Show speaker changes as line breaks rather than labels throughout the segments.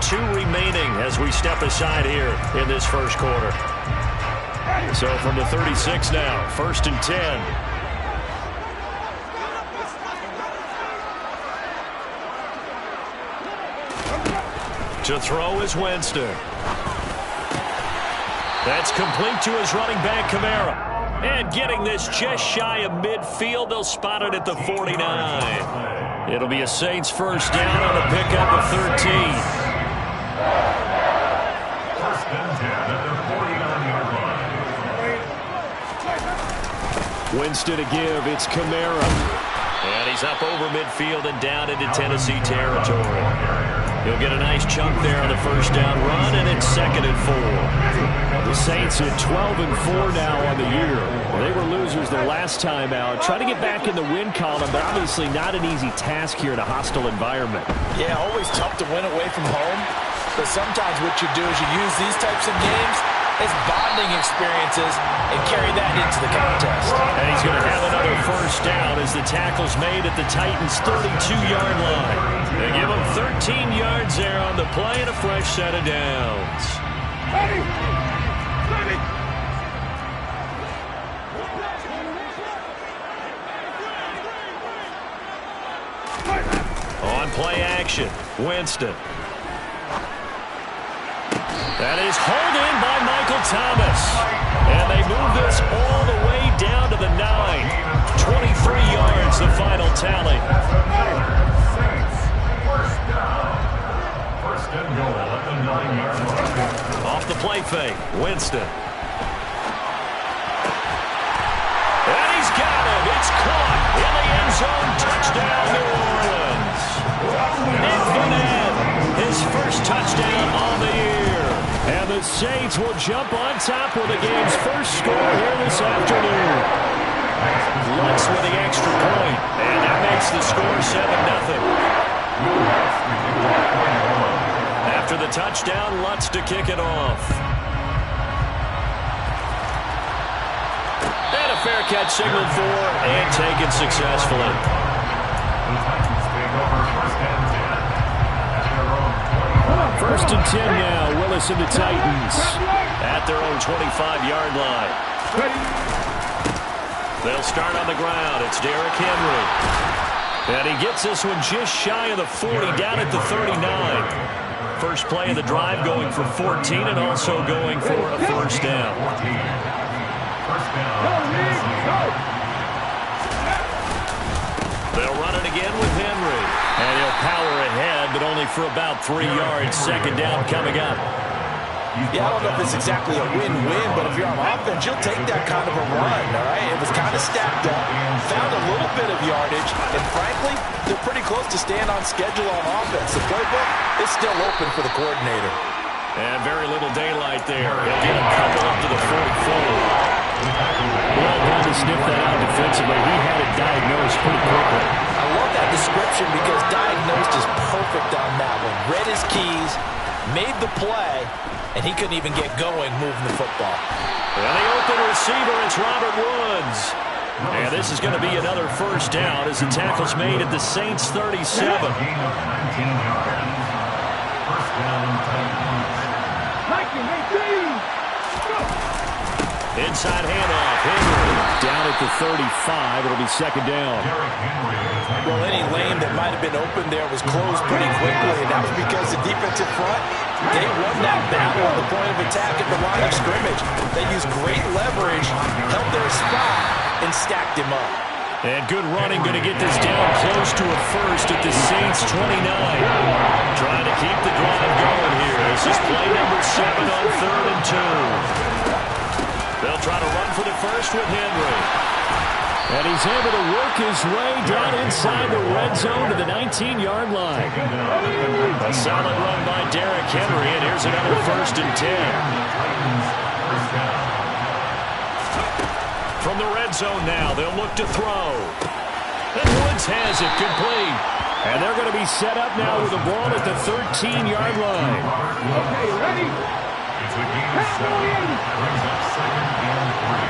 2 remaining as we step aside here in this first quarter. So from the 36 now, 1st and 10. To throw is Winston. That's complete to his running back, Kamara. And getting this just shy of midfield, they'll spot it at the 49. It'll be a Saints first down on the pickup of 13.
First and 10 at the 49-yard line.
Winston to give, it's Kamara. And he's up over midfield and down into Tennessee territory. He'll get a nice chunk there on the first down run, and it's 2nd and 4. The Saints at 12 and 4 now on the year. They were losers their last time out. Trying to get back in the win column, but obviously not an easy task here in a hostile environment.
Yeah, always tough to win away from home. But sometimes what you do is you use these types of games as bonding experiences and carry that into the contest.
And he's going to have another first down as the tackle's made at the Titans' 32-yard line. They give him 13 yards there on the play and a fresh set of downs.
Ready.
On play action, Winston. That is hauled in by Michael Thomas. And they move this all the way down to the 9. 23 yards, the final tally.
First down. First and goal at the 9-yard line.
Off the play fake, Winston. And he's got it. It's caught in the end zone. Touchdown, New Orleans. Nick Vannett, his first touchdown on the year. And the Saints will jump on top with the game's first score here this afternoon. Lutz with the extra point, and that makes the score 7-0. After the touchdown, Lutz to kick it off. And a fair catch signaled for and taken successfully. First and 10 now, Willis and the Titans at their own 25-yard line. They'll start on the ground. It's Derrick Henry. And he gets this one just shy of the 40, down at the 39. First play of the drive going for 14 and also going for a first down. They'll run it again with Henry. And he'll power ahead, but only for about 3 yards. Second down coming up.
Yeah, I don't know if it's exactly a win-win, but if you're on offense, you'll take that kind of a run, all right? It was kind of stacked up, found a little bit of yardage, and frankly, they're pretty close to staying on schedule on offense. The playbook is still open for the coordinator.
And very little daylight there. He'll get a couple up to the 44. Well done to sniff that out defensively. He had it diagnosed pretty quickly.
I love that description because diagnosed is perfect on that one. Read his keys, made the play, and he couldn't even get going moving the football.
And the open receiver, it's Robert Woods. And this is going to be another first down as the tackle's made at the Saints' 37.
First down,
Inside handoff, Henry down at the 35. It'll be second down.
Well, any lane that might have been open there was closed pretty quickly, and that was because the defensive front, they won that battle on the point of attack at the line of scrimmage. They used great leverage, held their spot, and stacked him up.
And good running, going to get this down close to a first at the Saints' 29. Trying to keep the drive going here. This is play number 7 on 3rd and 2. They'll try to run for the first with Henry. And he's able to work his way down inside the red zone to the 19-yard line. A solid run by Derrick Henry, and here's another 1st and 10. From the red zone now, they'll look to throw. And Woods has it complete. And they're going to be set up now with the ball at the 13-yard line.
Okay, ready? It's a game of 7. Brings up 2nd and 3.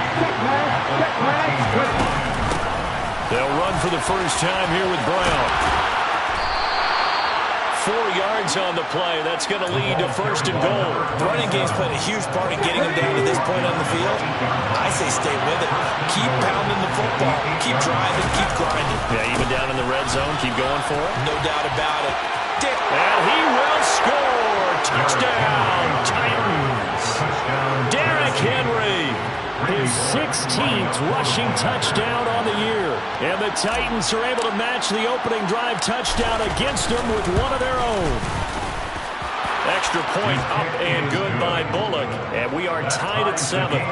They'll run for the first time here with Brown. yards on the play. That's going to lead to 1st and goal.
The running game's played a huge part in getting him down to this point on the field. I say stay with it. Keep pounding the football. Keep driving. Keep grinding.
Yeah, even down in the red zone, keep going for it.
No doubt about it.
And he will score. Touchdown, Titans. Derrick Henry. His 16th rushing touchdown on the year. And the Titans are able to match the opening drive touchdown against them with one of their own. Extra point up and good by Bullock. And we are tied at 7.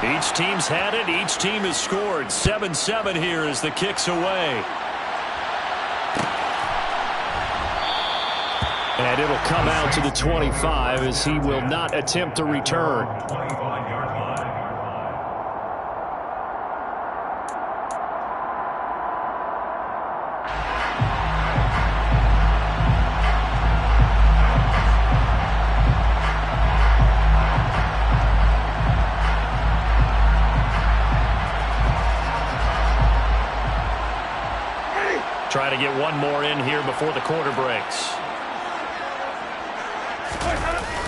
Each team's had it. Each team has scored. 7-7 here as the kick's away. And it'll come out to the 25 as he will not attempt to return. Try to get one more in here before the quarter breaks.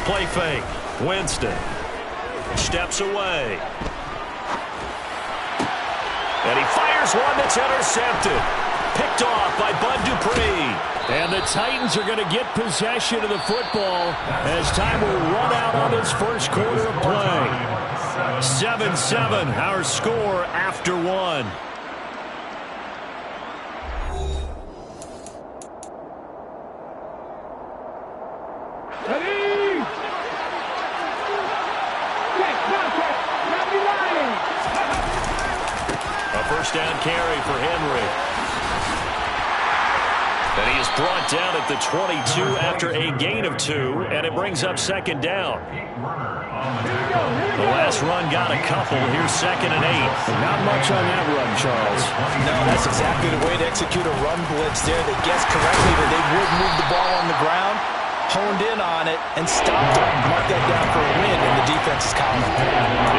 Play fake. Winston steps away. And he fires one that's intercepted. Picked off by Bud Dupree. And the Titans are going to get possession of the football as time will run out on this first quarter of play. 7-7, our score after 1. First down carry for Henry. And he is brought down at the 22 after a gain of 2, and it brings up 2nd down. The last run got a couple. Here's 2nd and 8. Not much on that run, Charles.
No, that's exactly the way to execute a run blitz there. They guessed correctly that they would move the ball on the ground, honed in on it, and stopped it. Mark that down for a win in the defense's column.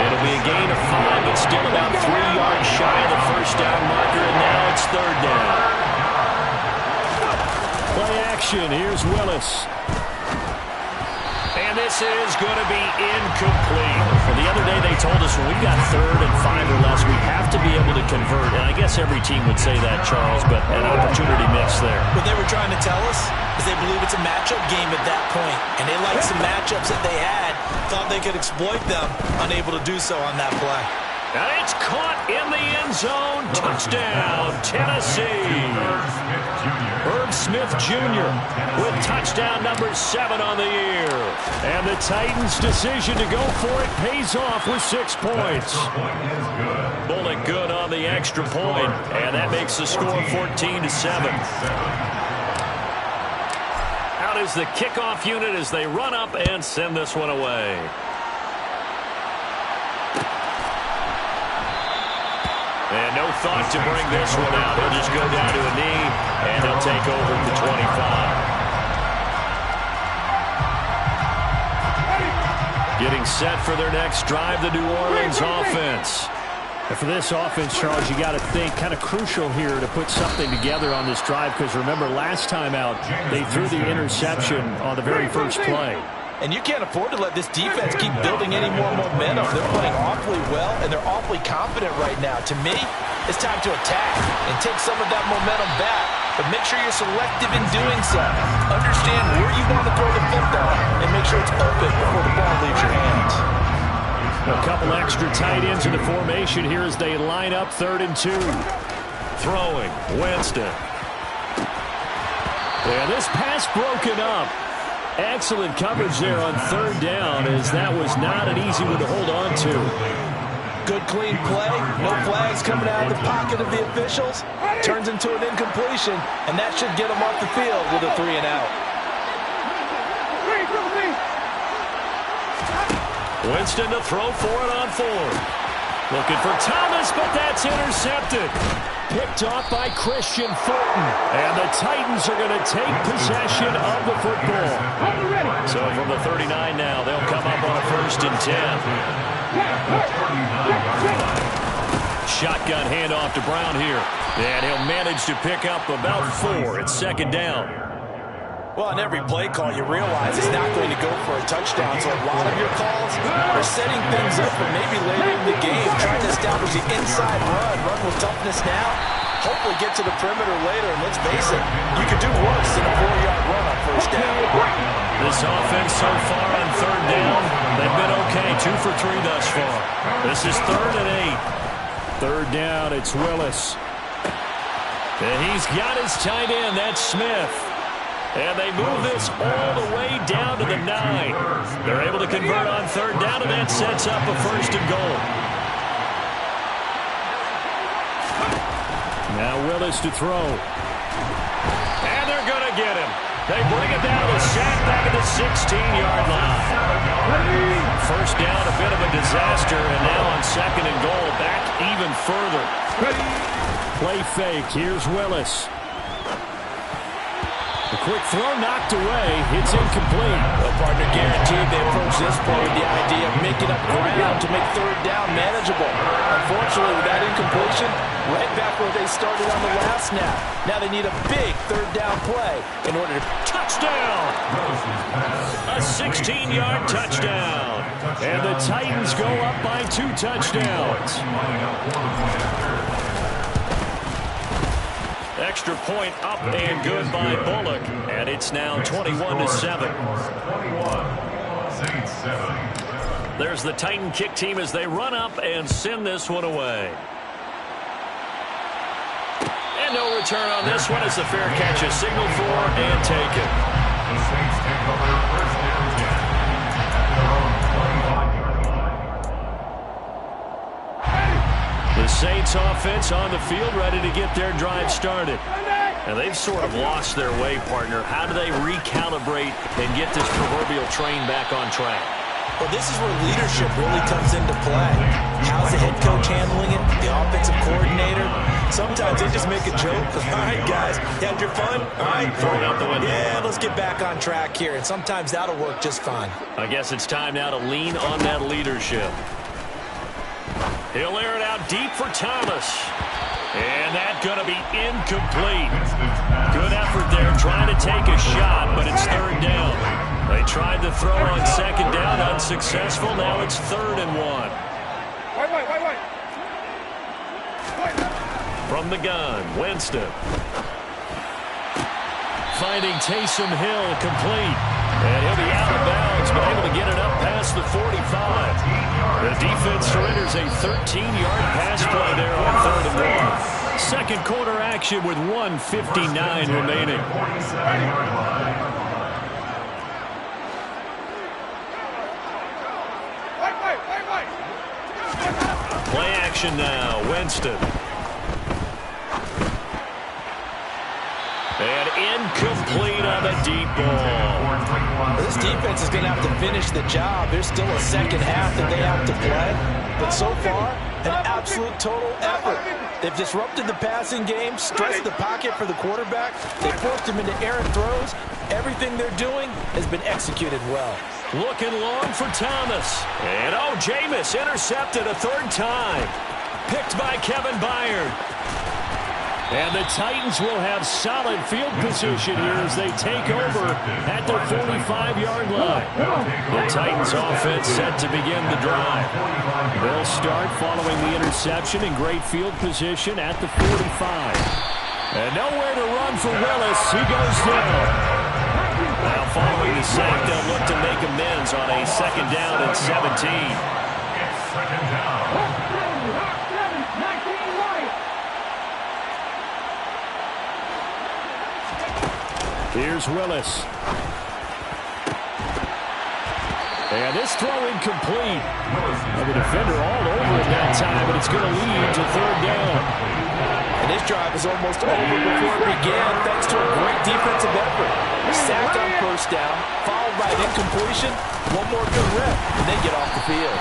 It'll be a gain of 5, but still about 3 yards shy of the first down marker, and now it's 3rd down. Play action. Here's Willis. And this is going to be incomplete. Well, the other day they told us when we've got 3rd and 5 or less, we have to be able to convert. And I guess every team would say that, Charles, but an opportunity missed there.
What they were trying to tell us is they believe it's a matchup game at that point. And they liked some matchups that they had, thought they could exploit them, unable to do so on that play.
And it's caught in the end zone. Touchdown, Tennessee. Herb Smith Jr. with touchdown number 7 on the year. And the Titans' decision to go for it pays off with 6 points. Bullock good on the extra point, and that makes the score 14-7. Out is the kickoff unit as they run up and send this one away. And no thought to bring this one out. He'll just go down to a knee, and they'll take over at the 25. Getting set for their next drive, the New Orleans offense.
And for this offense, Charles, you got to think kind of crucial here to put something together on this drive, because remember last time out, they threw the interception on the very first play.
And you can't afford to let this defense keep building any more momentum. They're playing awfully well, and they're awfully confident right now. To me, it's time to attack and take some of that momentum back. But make sure you're selective in doing so. Understand where you want to throw the football, and make sure it's open before the ball leaves your hands.
A couple extra tight ends in the formation here as they line up 3rd and 2.
Throwing, Winston.
And this pass broken up. Excellent coverage there on 3rd down, as that was not an easy one to hold on to.
Good clean play. No flags coming out of the pocket of the officials. Turns into an incompletion, and that should get them off the field with a 3 and out.
Winston to throw for it on 4. Looking for Thomas, but that's intercepted. Picked off by Christian Fulton. And the Titans are going to take possession of the football. So from the 39 now, they'll come up on a 1st and 10. Shotgun handoff to Brown here. And he'll manage to pick up about 4. It's 2nd down.
Well, on every play call, you realize it's not going to go for a touchdown. So a lot of your calls are setting things up for maybe later in the game, trying to establish the inside run with toughness now. Hopefully get to the perimeter later. And let's face it, you could do worse than a 4-yard run on 1st down.
This offense so far on 3rd down, they've been okay. 2 for 3 thus far. This is 3rd and 8.
3rd down, it's Willis.
And he's got his tight end. That's Smith. And they move this all the way down to the 9. They're able to convert on 3rd down, and that sets up a 1st and goal.
Now Willis to throw.
And they're going to get him. They bring it down to sack back at the 16-yard line. 1st down, a bit of a disaster, and now on 2nd and goal, back even further.
Play fake. Here's Willis. A quick throw knocked away. It's incomplete.
Well, partner, guaranteed they approach this point with the idea of making up ground to make 3rd down manageable. Unfortunately, with that incompletion, right back where they started on the last snap. Now they need a big 3rd down play in order to...
Touchdown! A 16-yard touchdown.
And the Titans go up by 2 touchdowns.
Extra point up and good by Bullock. And it's now 21-7. There's the Titan kick team as they run up and send this one away. And no return on this one as the fair catch is signaled for and taken.
The Saints take over 1st down 10 at their own 25-yard line.
The Saints offense on the field ready to get their drive started. And they've sort of lost their way, partner. How do they recalibrate and get this proverbial train back on track?
Well, this is where leadership really comes into play. How's the head coach handling it? The offensive coordinator? Sometimes they just make a joke. All right, guys, you had your fun? All right,
throw it out the window.
Yeah, let's get back on track here. And sometimes that'll work just fine.
I guess it's time now to lean on that leadership. He'll air it out deep for Thomas. And that's going to be incomplete. Good effort there trying to take a shot, but it's 3rd down. They tried to throw on 2nd down, unsuccessful. Now it's 3rd and 1. From the gun, Winston. Finding Taysom Hill complete. And he'll be out of bounds, but able to get it up past the 45. The defense surrenders a 13-yard pass play there on 3rd and 1. 2nd quarter action with 1:59 remaining. Play action now, Winston. And incomplete on the deep ball.
This defense is going to have to finish the job. There's still a 2nd half that they have to play. But so far, an absolute total effort. They've disrupted the passing game, stretched the pocket for the quarterback. They forced him into errant throws. Everything they're doing has been executed well.
Looking long for Thomas. And Jameis intercepted a 3rd time. Picked by Kevin Byard.
And the Titans will have solid field position here as they take over at the 45-yard line.
The Titans offense set to begin the drive.
They'll start following the interception in great field position at the 45. And nowhere to run for Willis. He goes down.
Now following the sack, they'll look to make amends on a 2nd down and 17.
It's 2nd down.
Here's Willis. And this throw incomplete. And the defender all over it that time, but it's going to lead to 3rd down.
And this drive is almost over before it began, thanks to a great defensive effort. Sack on 1st down, followed by an incompletion. One more good rep, and they get off the field.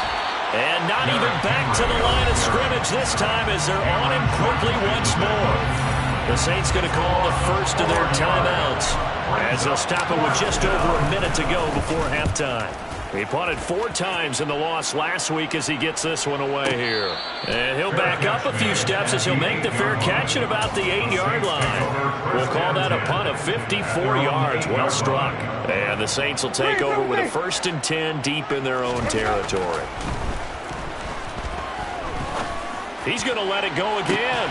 And not even back to the line of scrimmage this time as they're on him quickly once more. The Saints going to call the first of their timeouts as they'll stop it with just over a minute to go before halftime. He punted 4 times in the loss last week as he gets this one away here. And he'll back up a few steps as he'll make the fair catch at about the 8-yard line. We'll call that a punt of 54 yards. Well struck. And the Saints will take over with a 1st and 10 deep in their own territory. He's going to let it go again.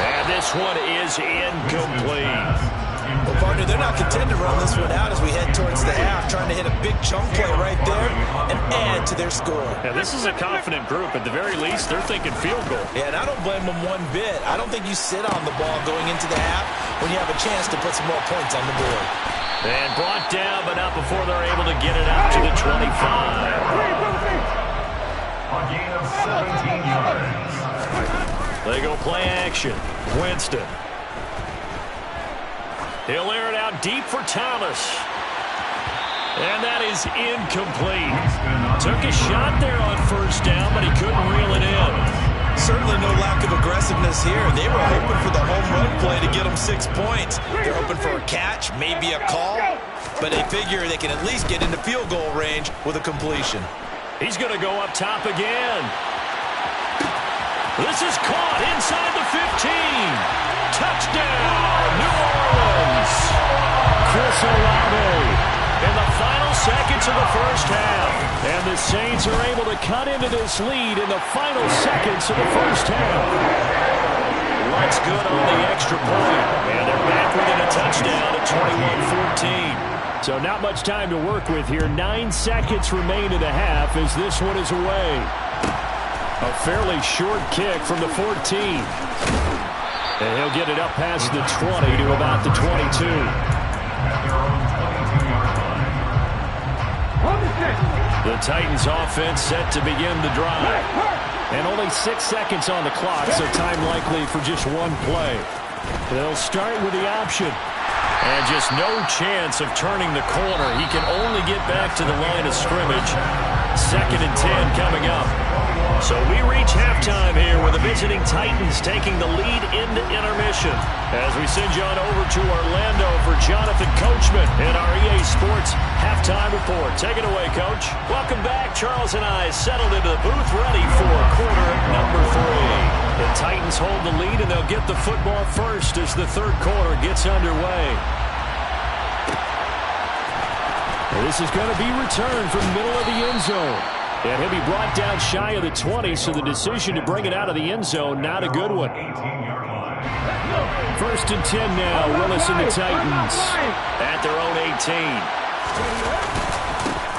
And this one is incomplete.
Well, partner, they're not content to run this one out as we head towards the half, trying to hit a big chunk play right there and add to their score.
Yeah, this is a confident group. At the very least, they're thinking field goal.
Yeah, and I don't blame them one bit. I don't think you sit on the ball going into the half when you have a chance to put some more points on the board.
And brought down, but not before they're able to get it out to the 25.
A gain of 17 yards.
They go play action. Winston. He'll air it out deep for Thomas. And that is incomplete. Took a shot there on 1st down, but he couldn't reel it in.
Certainly no lack of aggressiveness here. They were hoping for the home run play to get them 6 points. They're hoping for a catch, maybe a call, but they figure they can at least get into field goal range with a completion.
He's going to go up top again. This is caught inside the 15. Touchdown, New Orleans. Chris Olave in the final seconds of the first half. And the Saints are able to cut into this lead in the final seconds of the first half. That's good on the extra point. And they're back within a touchdown at 21-14.
So not much time to work with here. 9 seconds remain in the half as this one is away. A fairly short kick from the 14. And he'll get it up past the 20 to about the 22.
The Titans offense set to begin the drive.
And only 6 seconds on the clock, so time likely for just one play. They'll start with the option.
And just no chance of turning the corner. He can only get back to the line of scrimmage. 2nd and 10 coming up. So we reach halftime here with the visiting Titans taking the lead into intermission. As we send you on over to Orlando for Jonathan Coachman in our EA Sports Halftime Report. Take it away, Coach. Welcome back. Charles and I settled into the booth ready for quarter number 3. The Titans hold the lead, and they'll get the football first as the 3rd quarter gets underway.
This is going to be returned from the middle of the end zone. And he'll be brought down shy of the 20, so the decision to bring it out of the end zone, not a good one. 1st and 10 now, Willis and the Titans.
At their own 18.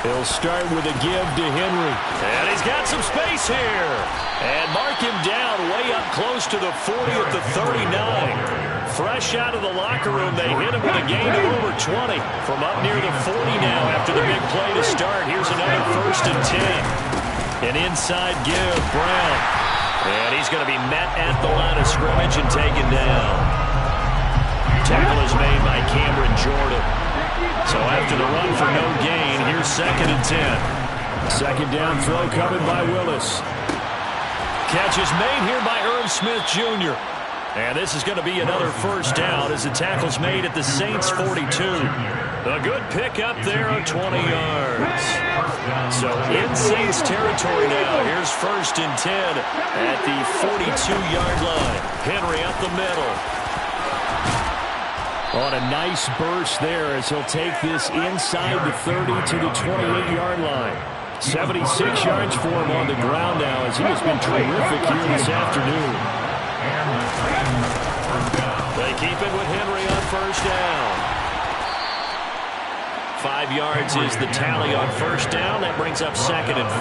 He'll start with a give to Henry.
And he's got some space here. And mark him down way up close to the 40 at the 39. Fresh out of the locker room, they hit him with a gain of over 20. From up near the 40 now after the big play to start. Here's another 1st and 10. An inside give, Brown. And he's going to be met at the line of scrimmage and taken down. Tackle is made by Cameron Jordan. So after the run for no gain, here's 2nd and 10.
2nd down throw coming by Willis.
Catch is made here by Irv Smith Jr. And this is going to be another 1st down as the tackle's made at the Saints 42. A good pick up there of 20 yards. So in Saints territory now, here's 1st and 10 at the 42-yard line. Henry up the middle.
On a nice burst there as he'll take this inside the 30 to the 28-yard line. 76 yards for him on the ground now as he has been terrific here this afternoon.
They keep it with Henry on 1st down. 5 yards is the tally on 1st down. That brings up 2nd and 5.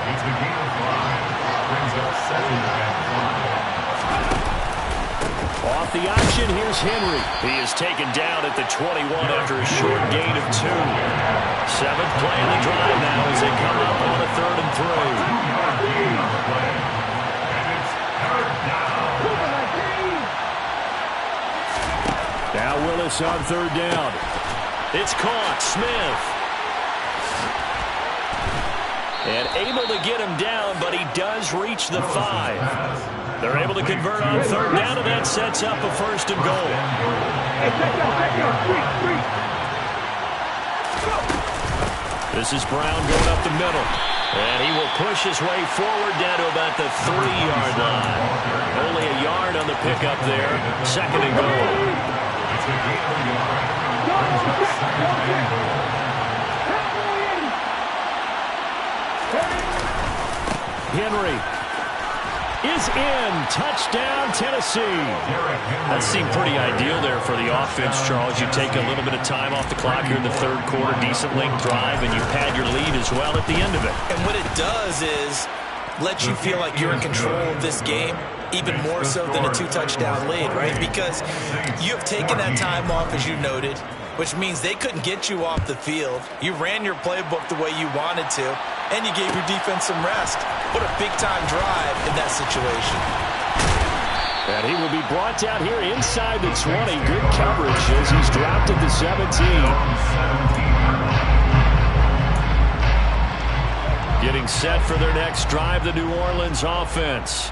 It's a gain of 5. Brings up 2nd and 5.
Off the option, here's Henry.
He is taken down at the 21 after a short gain of 2. 7th play of the drive now as they come up on a 3rd and 3.
Now Willis on 3rd down.
It's caught. Smith. And able to get him down, but he does reach the 5. They're able to convert on third down, and that sets up a first and goal. This is Brown going up the middle. And he will push his way forward down to about the 3-yard line. Only a yard on the pickup there. Second and goal. Henry is in. Touchdown, Tennessee. That seemed pretty ideal there for the offense, Charles. You take a little bit of time off the clock here in the third quarter, decent length drive, and you pad your lead as well at the end of it.
And what it does is let you feel like you're in control of this game, even more so than a 2-touchdown lead, right? Because you have taken that time off, as you noted, which means they couldn't get you off the field. You ran your playbook the way you wanted to, and you gave your defense some rest. What a big-time drive in that situation.
And he will be brought down here inside the 20. Good coverage as he's dropped at the 17. Getting set for their next drive, the New Orleans offense.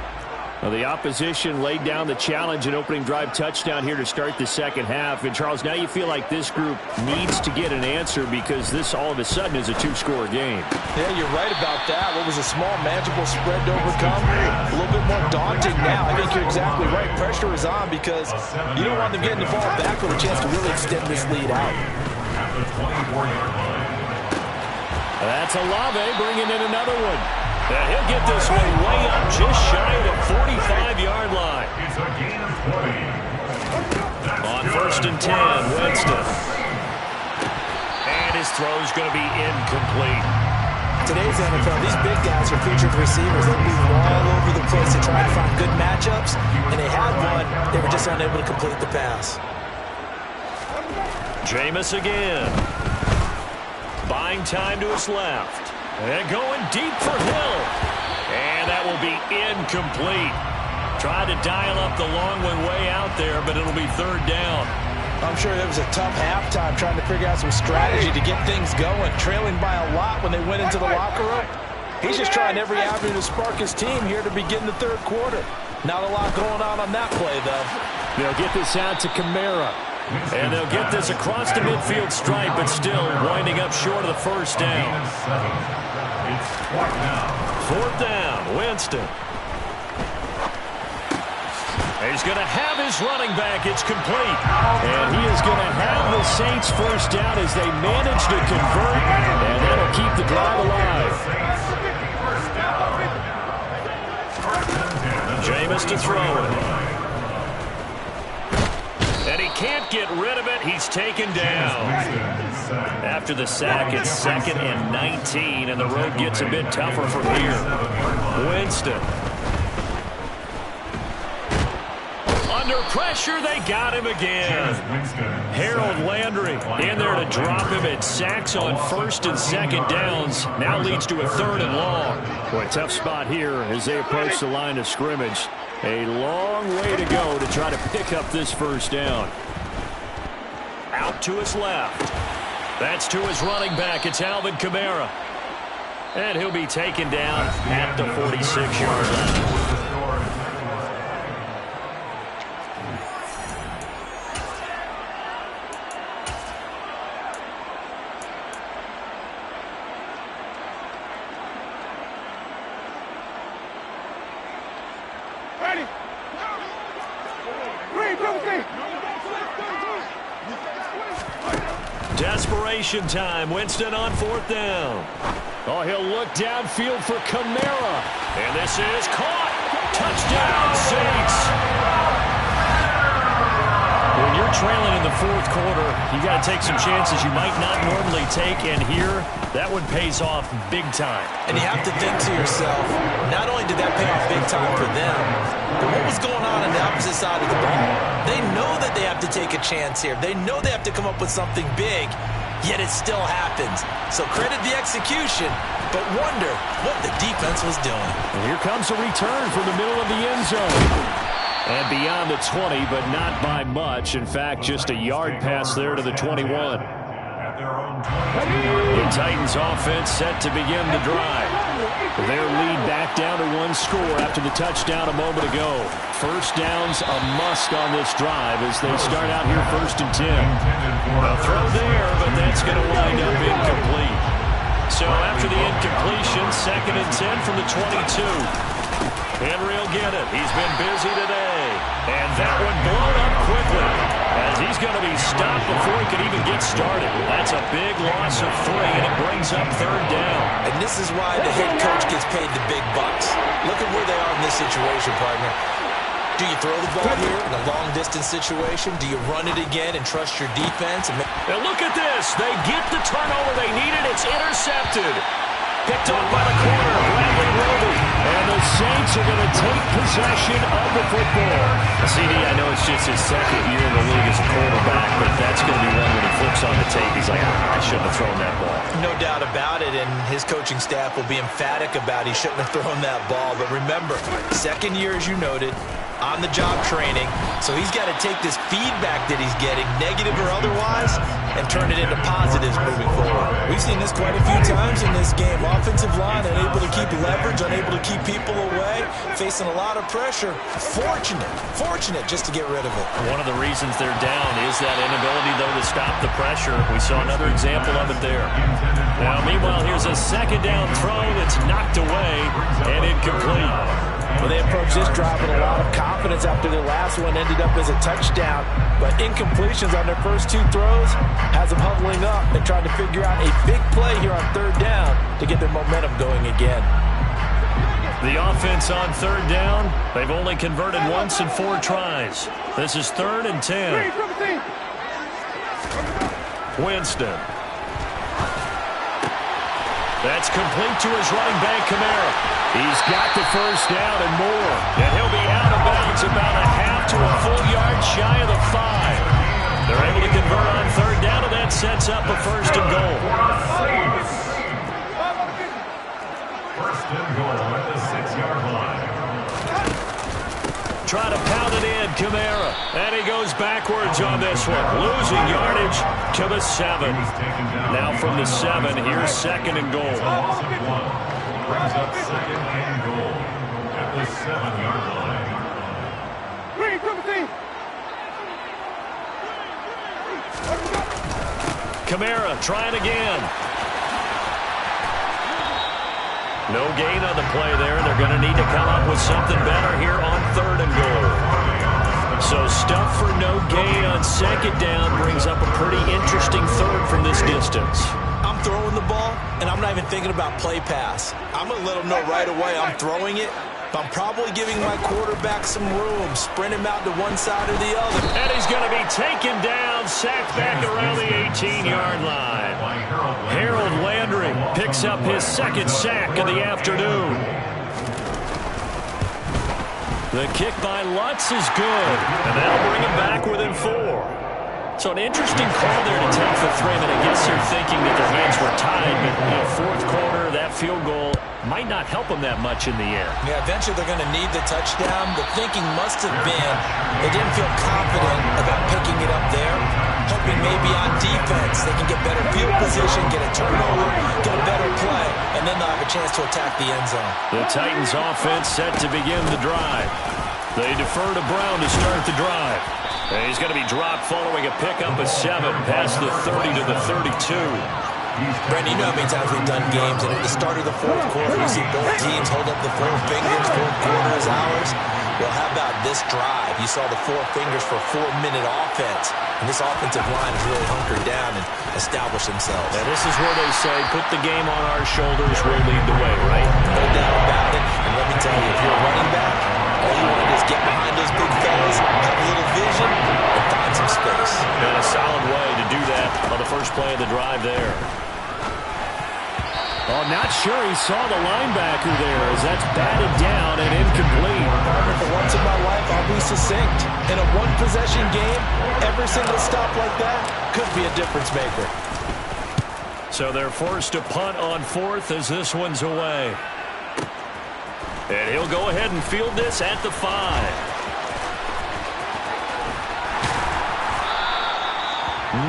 Well, the opposition laid down the challenge and opening drive touchdown here to start the second half. And, Charles, now you feel like this group needs to get an answer because this all of a sudden is a 2-score game.
Yeah, you're right about that. What was a small, manageable spread to overcome, a little bit more daunting now. I think you're exactly right. Pressure is on because you don't want them getting the ball back with a chance to really extend this lead out.
That's Olave bringing in another one. And he'll get this one way up just shy of the 45-yard line. On first and 10, Winston. And his throw's going to be incomplete.
Today's NFL, these big guys are featured receivers. They move all over the place to try and find good matchups, and they had one. They were just unable to complete the pass.
Jameis again. Buying time to his left. And going deep for Hill. And that will be incomplete. Tried to dial up the long one way out there, but it'll be third down.
I'm sure it was a tough halftime trying to figure out some strategy to get things going. Trailing by a lot when they went into the locker room. He's just trying every avenue to spark his team here to begin the third quarter. Not a lot going on that play, though.
They'll get this out to Kamara.
And they'll get this across the midfield stripe, but still winding up short of the first down. Fourth down, Winston. He's going to have his running back. It's complete.
And he is going to have the Saints first down as they manage to convert, and that'll keep the drive alive.
Jameis to throw it. And he can't get rid of it. He's taken down. After the sack, it's 2nd and 19, and the road gets a bit tougher from here. Winston. Under pressure, they got him again. Harold Landry in there to drop him at sacks on first and second downs. Now leads to a third and long.
Boy, tough spot here as they approach the line of scrimmage. A long way to go to try to pick up this first down.
Out to his left. That's to his running back. It's Alvin Kamara. And he'll be taken down at the 46-yard line. Desperation time. Winston on fourth down.
Oh, he'll look downfield for Kamara.
And this is caught. Touchdown, Saints. When you're trailing in the fourth quarter, you got to take some chances you might not normally take. And here, that one pays off big time.
And you have to think to yourself, not only did that pay off big time for them, but what was going on the opposite side of the ball? They know that they have to take a chance here. They know they have to come up with something big, yet it still happens. So credit the execution, but wonder what the defense was doing.
And here comes a return from the middle of the end zone. And beyond the 20, but not by much. In fact, just a yard pass there to the 21.
The Titans offense set to begin the drive.
Their lead back down to 1 score after the touchdown a moment ago. First down's a must on this drive as they start out here 1st and 10. A throw there, but that's going to wind up incomplete. So after the incompletion, 2nd and 10 from the 22. Henry will get it. He's been busy today. And that one blown up quickly as he's going to be stopped before he can even get started. That's a big loss of 3, and it brings up 3rd down.
And this is why the head coach gets paid the big bucks. Look at where they are in this situation, partner. Do you throw the ball here in a long-distance situation? Do you run it again and trust your defense?
Now look at this. They get the turnover they needed. It's intercepted. Picked off by the corner, Bradley Roby. And the Saints are going to take possession of the football. CD, I know it's just his 2nd year in the league as a quarterback, but that's going to be one when he flips on the tape. He's like, I shouldn't have thrown that ball.
No doubt about it, and his coaching staff will be emphatic about he shouldn't have thrown that ball. But remember, 2nd year, as you noted, on-the-job training, so he's got to take this feedback that he's getting, negative or otherwise, and turn it into positives moving forward. We've seen this quite a few times in this game. Offensive line unable to keep leverage, unable to keep people away, facing a lot of pressure. Fortunate just to get rid of it.
One of the reasons they're down is that inability, though, to stop the pressure. We saw another example of it there. Now, meanwhile, here's a 2nd down throw that's knocked away and incomplete.
Well, they approached this drive with a lot of confidence after their last one ended up as a touchdown. But incompletions on their first 2 throws has them huddling up and trying to figure out a big play here on 3rd down to get their momentum going again.
The offense on 3rd down, they've only converted once in 4 tries. This is 3rd and 10. Winston. That's complete to his running back, Kamara. He's got the first down and more. And he'll be out of bounds about a half to a full yard shy of the 5. They're able to convert on 3rd down, and that sets up a 1st and goal.
1st and goal at the 6-yard line.
Try to pound it in, Kamara. And he goes backwards on this one. Losing yardage to the 7. Now from the 7, here's 2nd and goal.
Brings up 2nd and goal at the 7-yard line.
Kamara trying again. No gain on the play there. They're going to need to come up with something better here on 3rd and goal. So stuff for no gain on 2nd down brings up a pretty interesting 3rd from this distance.
I'm throwing the ball, and I'm not even thinking about play pass. I'm going to let them know right away I'm throwing it, but I'm probably giving my quarterback some room, sprint him out to one side or the other.
And he's going to be taken down, sacked back around the 18-yard line. Harold Landry picks up his 2nd sack of the afternoon. The kick by Lutz is good, and that'll bring him back within 4. So an interesting call there to take the 3. I guess they're thinking that their hands were tied, but in the 4th quarter, that field goal might not help them that much in the air.
Yeah, eventually they're going to need the touchdown. The thinking must have been they didn't feel confident about picking it up there, hoping maybe on defense they can get better field position, get a turnover, get a better play, and then they'll have a chance to attack the end zone.
The Titans offense set to begin the drive. They defer to Brown to start the drive. And he's going to be dropped following a pickup of 7 past the 30 to the 32.
Brandon, you know how many times we've done games, and at the start of the 4th quarter, we see both teams hold up the 4 fingers, 4th quarter is ours. Well, how about this drive? You saw the 4 fingers for 4-minute offense, and this offensive line has really hunkered down and established themselves.
And this is where they say, put the game on our shoulders, we'll lead the way, right?
No doubt about it. And let me tell you, if you're a running back, all you want to do is get behind those big fellas, have a little vision, and find some space.
And a solid way to do that on the first play of the drive there. Oh, not sure he saw the linebacker there as that's batted down and incomplete.
For once in my life, I'll be succinct. In a one-possession game, every single stop like that could be a difference maker.
So they're forced to punt on 4th as this one's away. And he'll go ahead and field this at the 5.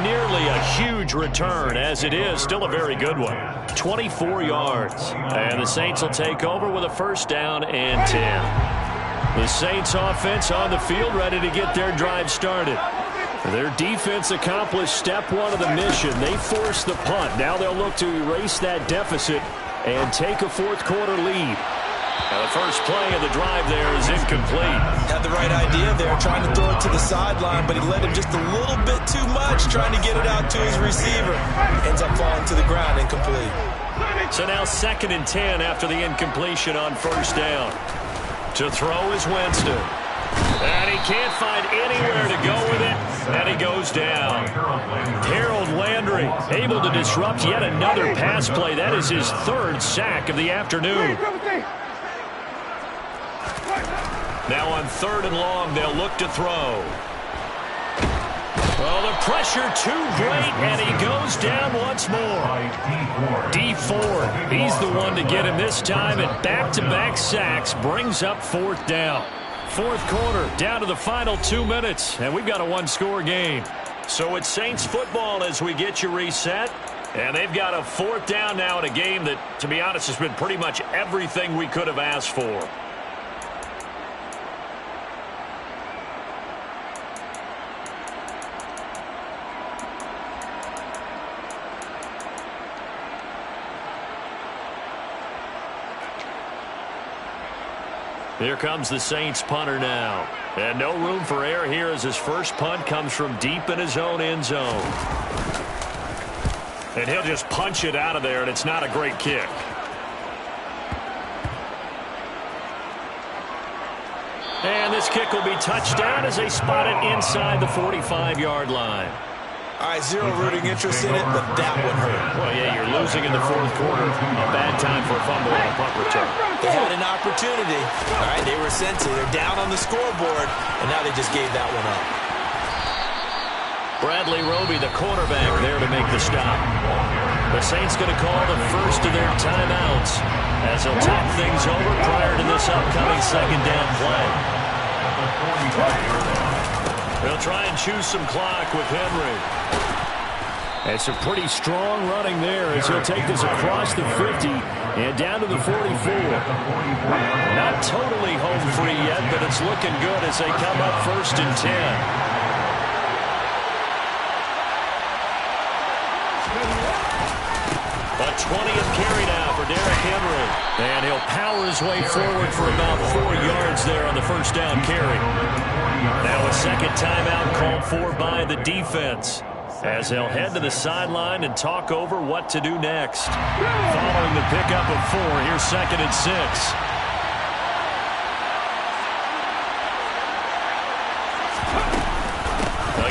Nearly a huge return. As it is, still a very good one. 24 yards. And the Saints will take over with a first down and 10. The Saints offense on the field, ready to get their drive started. Their defense accomplished step one of the mission. They forced the punt. Now they'll look to erase that deficit and take a fourth quarter lead. Now the first play of the drive there is incomplete.
Had the right idea there, trying to throw it to the sideline, but he led him just a little bit too much, trying to get it out to his receiver. Ends up falling to the ground, incomplete.
So now 2nd and 10 after the incompletion on first down. To throw is Winston. And he can't find anywhere to go with it, and he goes down. Harold Landry able to disrupt yet another pass play. That is his 3rd sack of the afternoon. Now on 3rd and long, they'll look to throw. Well, the pressure too great, and he goes down once more. Dee Ford, he's the one to get him this time, and back-to-back sacks brings up 4th down. 4th quarter, down to the final 2 minutes, and we've got a one-score game. So it's Saints football as we get you reset, and they've got a 4th down now in a game that, to be honest, has been pretty much everything we could have asked for. Here comes the Saints punter now. And no room for error here as his first punt comes from deep in his own end zone. And he'll just punch it out of there, and it's not a great kick. And this kick will be touched down as they spot it inside the 45-yard line.
All right, zero rooting interest in it, but that would hurt.
Well, yeah, you're losing in the 4th quarter. A bad time for a fumble and a punt return.
They had an opportunity. All right, they were sent to. They're down on the scoreboard, and now they just gave that one up.
Bradley Roby, the quarterback, there to make the stop. The Saints going to call the first of their timeouts as they'll talk things over prior to this upcoming 2nd down play. They'll try and choose some clock with Henry. It's a pretty strong running there as he'll take this across the 50 and down to the 44. Not totally home free yet, but it's looking good as they come up 1st and 10. A 20th carry now for Derrick Henry. And he'll power his way forward for about 4 yards there on the first down carry. Now a 2nd timeout called for by the defense as they'll head to the sideline and talk over what to do next. Following the pickup of 4, here's 2nd and 6.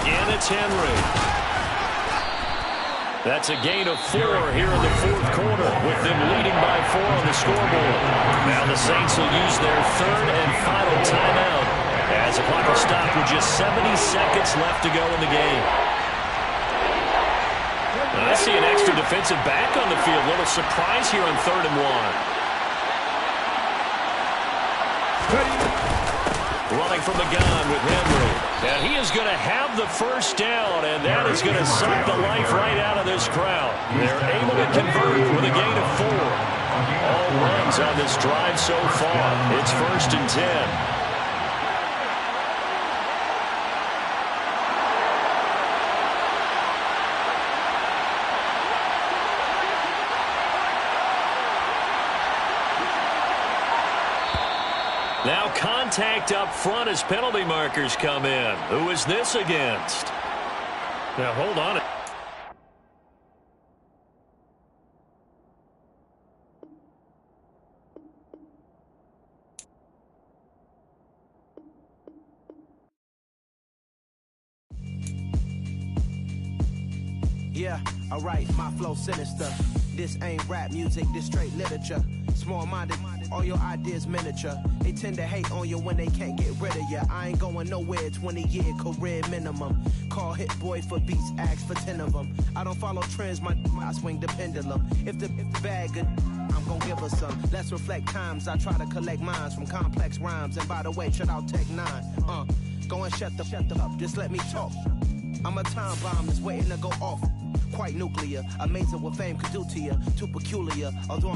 Again, it's Henry. That's a gain of 4 here in the 4th quarter, with them leading by 4 on the scoreboard. Now the Saints will use their 3rd and final timeout as the clock will stop with just 70 seconds left to go in the game. I see an extra defensive back on the field. A little surprise here on 3rd and 1. Running from the gun with Henry. And he is going to have the first down, and that is going to suck the life right out of this crowd. They're able to convert with a gain of 4. All runs on this drive so far. It's 1st and 10. Now contact up front as penalty markers come in. Who is this against? Now hold on.
Yeah, alright, my flow sinister. This ain't rap music, this straight literature. Small-minded, all your ideas miniature. They tend to hate on you when they can't get rid of you. I ain't going nowhere, 20-year career minimum. Call Hit Boy for beats, ask for 10 of them. I don't follow trends, I swing the pendulum. If the bag good, I'm gonna give her some. Let's reflect times, I try to collect minds from complex rhymes. And by the way, shut out Tech 9. Go and shut the up, just let me talk. I'm a time bomb that's waiting to go off. Quite nuclear, amazing what fame could do to you. Too peculiar, although I'm